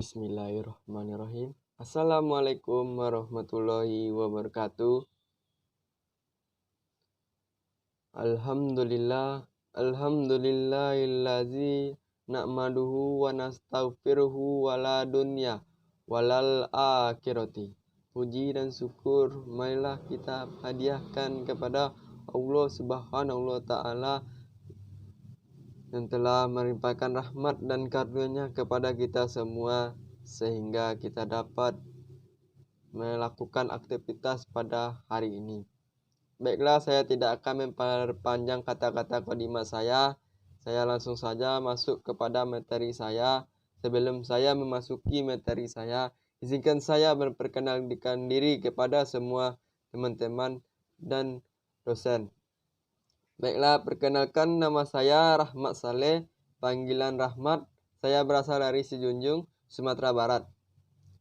Bismillahirrahmanirrahim. Assalamualaikum warahmatullahi wabarakatuh. Alhamdulillahillazi na'maduhu wa nastaghfiruhu wala dunya walal akhirati. Puji dan syukur marilah kita hadiahkan kepada Allah Subhanahu wa taala yang telah melimpahkan rahmat dan karunia kepada kita semua sehingga kita dapat melakukan aktivitas pada hari ini. Baiklah, saya tidak akan memperpanjang kata-kata qadimah saya. Saya langsung saja masuk kepada materi saya. Sebelum saya memasuki materi saya, izinkan saya memperkenalkan diri kepada semua teman-teman dan dosen. Baiklah, perkenalkan, nama saya Rahmat Saleh, panggilan Rahmat. Saya berasal dari Sijunjung, Sumatera Barat.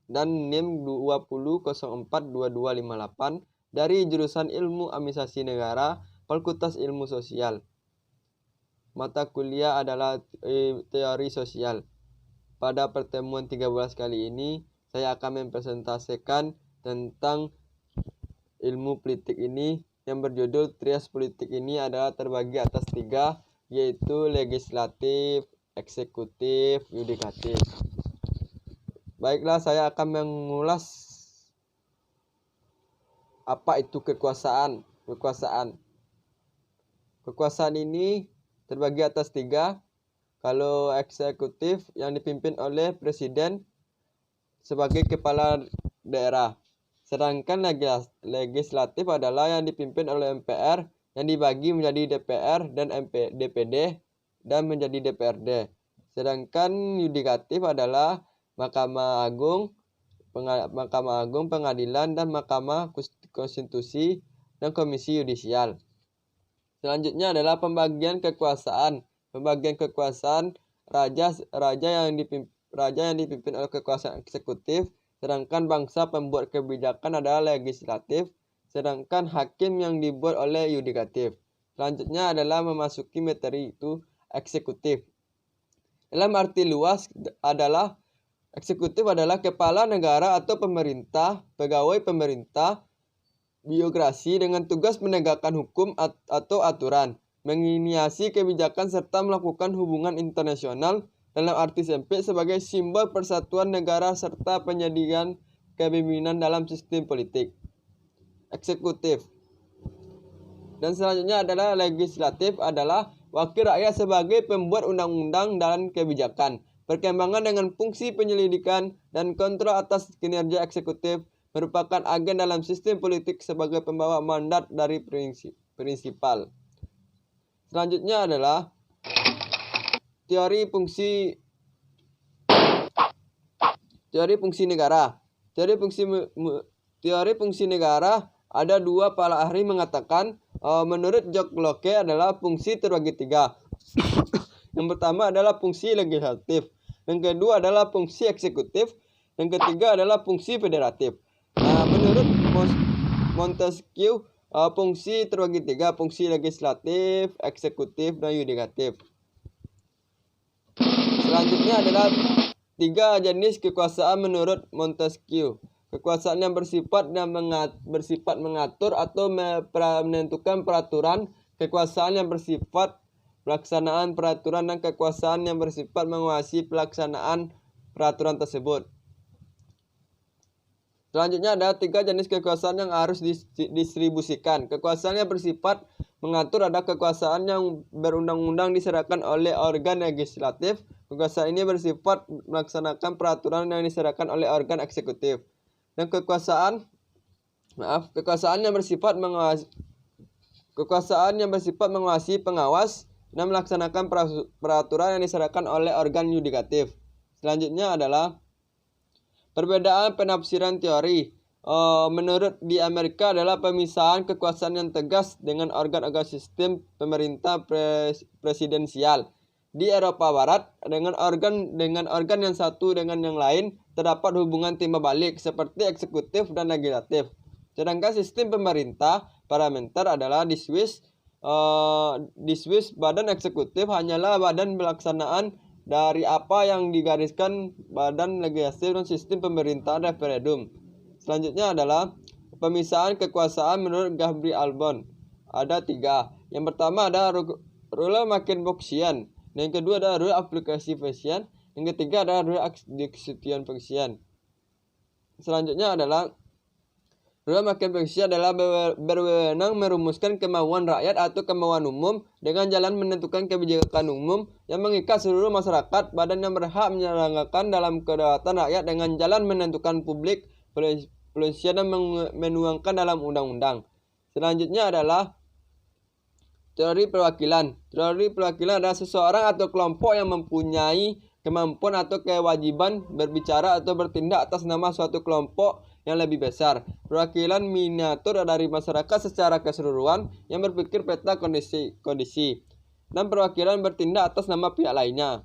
Dan NIM 20042258 dari jurusan Ilmu Administrasi Negara, Fakultas Ilmu Sosial. Mata kuliah adalah Teori Sosial. Pada pertemuan 13 kali ini, saya akan mempresentasikan tentang ilmu politik ini yang berjudul Trias Politik. Ini adalah terbagi atas 3, yaitu legislatif, eksekutif, yudikatif. Baiklah, saya akan mengulas apa itu kekuasaan. Kekuasaan ini terbagi atas 3. Kalau eksekutif yang dipimpin oleh presiden sebagai kepala daerah. Sedangkan legislatif adalah yang dipimpin oleh MPR yang dibagi menjadi DPR dan DPD dan menjadi DPRD. Sedangkan yudikatif adalah Mahkamah Agung, Pengadilan dan Mahkamah Konstitusi dan Komisi Yudisial. Selanjutnya adalah pembagian kekuasaan. Pembagian kekuasaan raja yang dipimpin oleh kekuasaan eksekutif. Sedangkan bangsa pembuat kebijakan adalah legislatif, sedangkan hakim yang dibuat oleh yudikatif. Selanjutnya adalah memasuki materi itu eksekutif. Dalam arti luas adalah eksekutif adalah kepala negara atau pemerintah, pegawai pemerintah, birokrasi dengan tugas menegakkan hukum atau aturan, menginisiasi kebijakan serta melakukan hubungan internasional dalam arti sempit sebagai simbol persatuan negara serta penyediaan kepemimpinan dalam sistem politik. Eksekutif. Dan selanjutnya adalah legislatif adalah wakil rakyat sebagai pembuat undang-undang dan kebijakan. Perkembangan dengan fungsi penyelidikan dan kontrol atas kinerja eksekutif merupakan agen dalam sistem politik sebagai pembawa mandat dari prinsipal. Selanjutnya adalah teori fungsi negara. Teori fungsi negara ada 2 para ahli mengatakan menurut George Locke adalah fungsi terbagi 3. Yang pertama adalah fungsi legislatif, yang kedua adalah fungsi eksekutif, yang ketiga adalah fungsi federatif. Menurut Montesquieu, fungsi terbagi 3, fungsi legislatif, eksekutif, dan yudikatif. Selanjutnya adalah 3 jenis kekuasaan menurut Montesquieu. Kekuasaan yang bersifat mengatur atau menentukan peraturan, kekuasaan yang bersifat pelaksanaan peraturan, dan kekuasaan yang bersifat menguasai pelaksanaan peraturan tersebut. Selanjutnya ada 3 jenis kekuasaan yang harus didistribusikan. Kekuasaan yang bersifat mengatur ada kekuasaan yang berundang-undang diserahkan oleh organ legislatif. Kekuasaan ini bersifat melaksanakan peraturan yang diserahkan oleh organ eksekutif. Dan kekuasaan yang bersifat menguasai pengawas dan melaksanakan peraturan yang diserahkan oleh organ yudikatif. Selanjutnya adalah perbedaan penafsiran teori. Menurut di Amerika adalah pemisahan kekuasaan yang tegas dengan organ-organ sistem pemerintah presidensial. Di Eropa Barat dengan organ yang satu dengan yang lain terdapat hubungan timbal balik seperti eksekutif dan legislatif. Sedangkan sistem pemerintah parlementer adalah di Swiss badan eksekutif hanyalah badan pelaksanaan dari apa yang digariskan Badan Legislatif dan Sistem Pemerintahan Referendum. Selanjutnya adalah pemisahan kekuasaan menurut Gabri Albon. Ada 3. Yang pertama ada rule makin boxian. Yang kedua ada rule aplikasi Bayesian. Yang ketiga ada rule execution Bayesian. Selanjutnya adalah rule makin Bayesian adalah berwenang merumuskan kemauan rakyat atau kemauan umum dengan jalan menentukan kebijakan umum yang mengikat seluruh masyarakat. Badan yang berhak menyelenggarakan dalam kedaulatan rakyat dengan jalan menentukan publik polisi dan menuangkan dalam undang-undang. Selanjutnya adalah teori perwakilan. Teori perwakilan adalah seseorang atau kelompok yang mempunyai kemampuan atau kewajiban berbicara atau bertindak atas nama suatu kelompok yang lebih besar. Perwakilan miniatur dari masyarakat secara keseluruhan yang berpikir peta kondisi. Dan perwakilan bertindak atas nama pihak lainnya.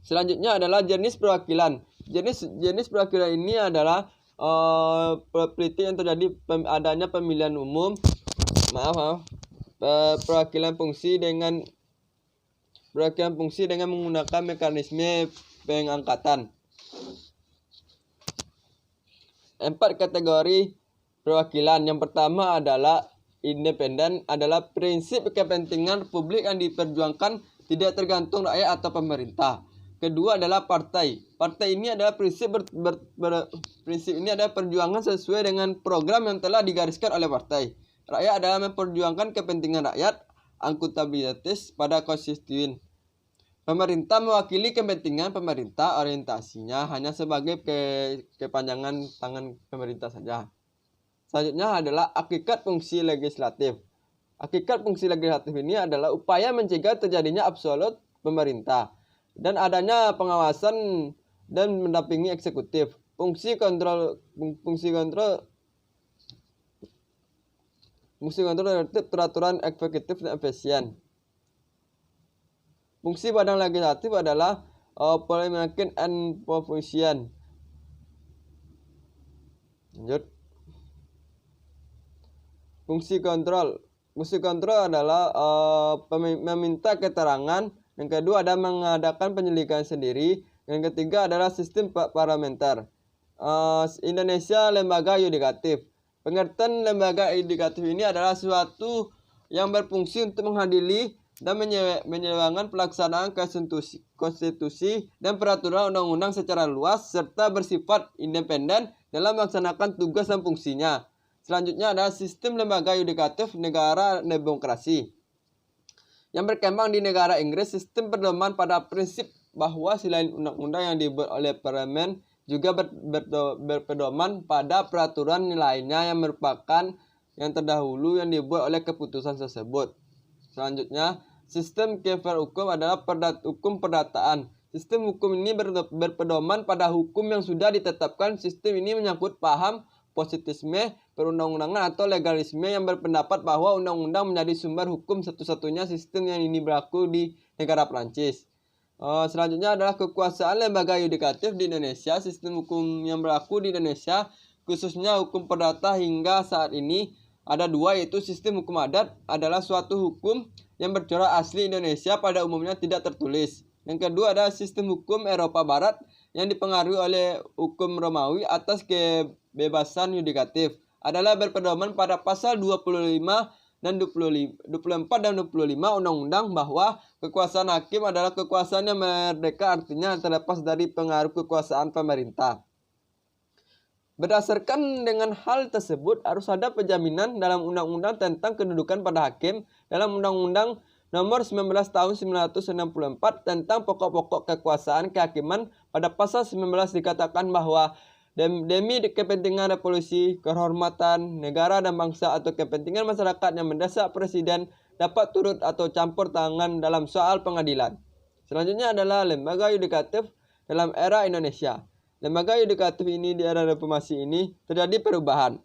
Selanjutnya adalah jenis perwakilan. Jenis perwakilan ini adalah politik yang terjadi adanya pemilihan umum. Perwakilan fungsi dengan menggunakan mekanisme pengangkatan. 4 kategori perwakilan. Yang pertama adalah independen, adalah prinsip kepentingan publik yang diperjuangkan tidak tergantung rakyat atau pemerintah. Kedua adalah partai. Partai ini adalah prinsip ini adalah perjuangan sesuai dengan program yang telah digariskan oleh partai. Rakyat adalah memperjuangkan kepentingan rakyat, akuntabilitas pada konstituen. Pemerintah mewakili kepentingan pemerintah, orientasinya hanya sebagai kepanjangan tangan pemerintah saja. Selanjutnya adalah hakikat fungsi legislatif. Hakikat fungsi legislatif ini adalah upaya mencegah terjadinya absolut pemerintah dan adanya pengawasan dan mendampingi eksekutif. Fungsi kontrol terhadap peraturan eksekutif dan efisien. Fungsi badan legislatif adalah parliamentary and provision. Lanjut. Fungsi kontrol. Fungsi kontrol adalah meminta keterangan. Yang kedua ada mengadakan penyelidikan sendiri. Yang ketiga adalah sistem parlementer. Indonesia lembaga yudikatif. Pengertian lembaga yudikatif ini adalah suatu yang berfungsi untuk mengadili dan menyelewengkan pelaksanaan konstitusi dan peraturan undang-undang secara luas serta bersifat independen dalam melaksanakan tugas dan fungsinya. Selanjutnya adalah sistem lembaga yudikatif negara demokrasi. Yang berkembang di negara Inggris, sistem berpedoman pada prinsip bahwa selain undang-undang yang dibuat oleh parlemen juga berpedoman pada peraturan lainnya yang merupakan yang terdahulu yang dibuat oleh keputusan tersebut. Selanjutnya, sistem kefer hukum adalah hukum perdataan. Sistem hukum ini berpedoman pada hukum yang sudah ditetapkan. Sistem ini menyangkut paham positisme perundang-undangan atau legalisme yang berpendapat bahwa undang-undang menjadi sumber hukum satu-satunya. Sistem yang ini berlaku di negara Prancis. Selanjutnya adalah kekuasaan lembaga yudikatif di Indonesia. Sistem hukum yang berlaku di Indonesia, khususnya hukum perdata hingga saat ini, ada 2, yaitu sistem hukum adat adalah suatu hukum yang bercorak asli Indonesia pada umumnya tidak tertulis. Yang kedua adalah sistem hukum Eropa Barat yang dipengaruhi oleh hukum Romawi atas kebebasan yudikatif. Adalah berpedoman pada pasal 25 dan 24 dan 25 Undang-Undang bahwa kekuasaan hakim adalah kekuasaan yang merdeka, artinya terlepas dari pengaruh kekuasaan pemerintah. Berdasarkan dengan hal tersebut, harus ada penjaminan dalam undang-undang tentang kedudukan pada hakim. Dalam Undang-Undang Nomor 19 Tahun 1964 tentang pokok-pokok kekuasaan kehakiman, pada pasal 19 dikatakan bahwa demi kepentingan revolusi, kehormatan negara dan bangsa atau kepentingan masyarakat yang mendesak presiden dapat turut atau campur tangan dalam soal pengadilan. Selanjutnya adalah lembaga yudikatif dalam era Indonesia. Lembaga yudikatif ini di era reformasi ini terjadi perubahan.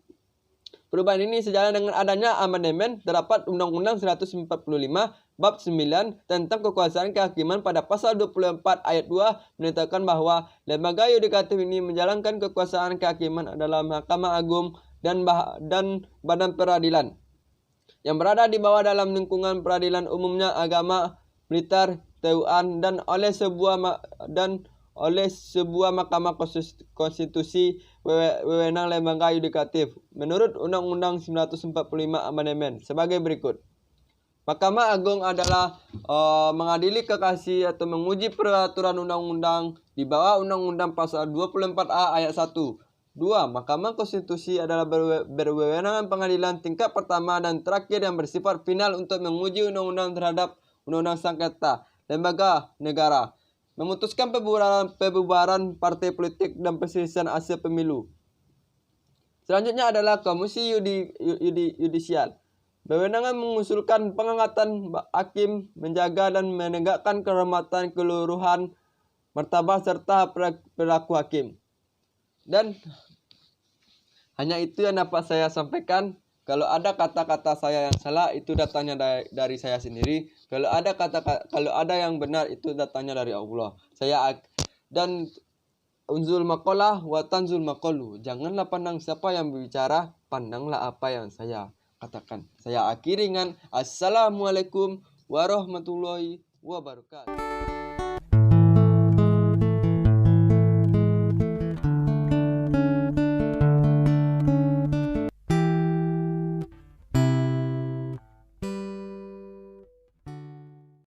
Perubahan ini sejalan dengan adanya amandemen terdapat Undang-Undang 145 Bab 9 tentang kekuasaan kehakiman. Pada pasal 24 ayat 2 menyatakan bahwa lembaga yudikatif ini menjalankan kekuasaan kehakiman adalah Mahkamah Agung dan Badan Peradilan yang berada di bawah dalam lingkungan peradilan umumnya, agama, militer, TUAN dan oleh sebuah Mahkamah Konstitusi wewenang lembaga yudikatif menurut Undang-Undang 945 amandemen sebagai berikut. Mahkamah Agung adalah mengadili kasasi atau menguji peraturan undang-undang di bawah Undang-Undang Pasal 24A ayat 1. 2. Mahkamah Konstitusi adalah berwenang pengadilan tingkat pertama dan terakhir yang bersifat final untuk menguji undang-undang terhadap undang-undang sengketa lembaga negara, memutuskan pembubaran partai politik dan perselisihan hasil pemilu. Selanjutnya adalah Komisi Yudisial. Berwenang mengusulkan pengangkatan hakim, menjaga dan menegakkan kehormatan, keluruhan, martabat serta perilaku hakim. Dan hanya itu yang dapat saya sampaikan. Kalau ada kata-kata saya yang salah, itu datangnya dari saya sendiri. Kalau ada yang benar, itu datangnya dari Allah. Dan unzul maqalah wa tanzul maqalu. Janganlah pandang siapa yang berbicara, pandanglah apa yang saya katakan. Saya akhiri dengan assalamualaikum warahmatullahi wabarakatuh.